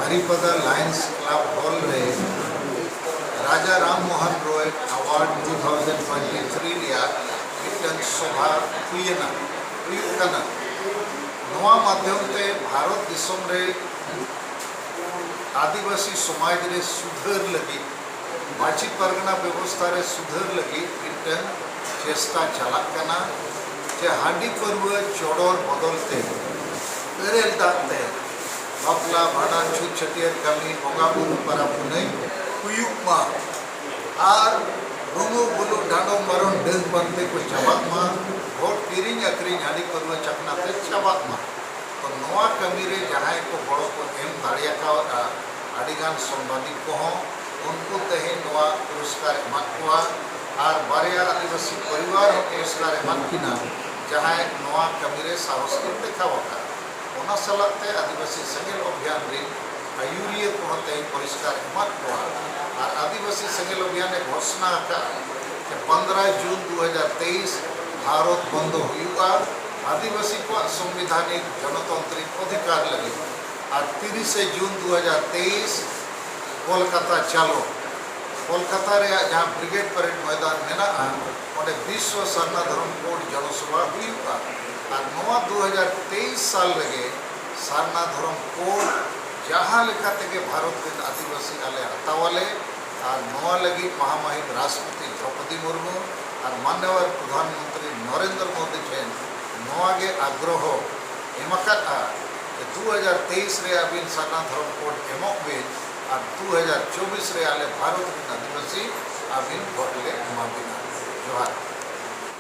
हरिपदा Lions club hall रे राजा Ram Mohan Roy award 2023 mitten सभा हुईना माध्यम ते भारत दिसम रे आदिवासी समाज रे सुधार लगी माची परगना व्यवस्था रे सुधार लगी मिटन चेष्टा चलाकना जे हांडी पर्व चोड़ोर बदलते बेरेल दाते बापला भाड़ान छूट छटियर कमी बंगा बुरु परा पुनई हुयुमा आर रुमु बुलु डांडो मरण डेल बनते को चबाक मा भोट किरिंग अक्रिंग हांडी पर्व चकनाते चबाक मा तो नवा कमी रे जहां को बड़ो को एम दाड़िया का आदिगान संवादिक को उनको तहे नवा पुरस्कार एमाकुआ आर बारिया आदिवासी परिवार पुरस्कार एमाकिना जहां नवा कमी रे साहस के देखावका ओना सलाते आदिवासी सेंगेल अभियान रे आयुरिया को तहे पुरस्कार एमाकुआ और आदिवासी सेंगेल अभियान ने घोषणा का 15 जून 2023 भारत बंद हुआ आदिवासी को संवैधानिक जनतांत्रिक अधिकार लगे और 30 जून 2023 कोलकाता चलो कोलकाता रे जहाँ ब्रिगेड परेड मैदान मेना और विश्व सरना धर्म कोड जनसभा हुआ और नवा 2023 साल लगे सरना धर्म कोड जहाँ लेखा तेगे भारत के आदिवासी आले हतावाले और नवा लगी महामहिम राष्ट्रपति द्रौपदी मुर्मू और माननीय प्रधानमंत्री नरेंद्र मोदी ठेन नवागे आग्रह एमका 2023 रे अबिन सरना धर्म कोड एमक बे और 2024 रे आले भारत के आदिवासी अबिन भोटले एमाबिना जोहार।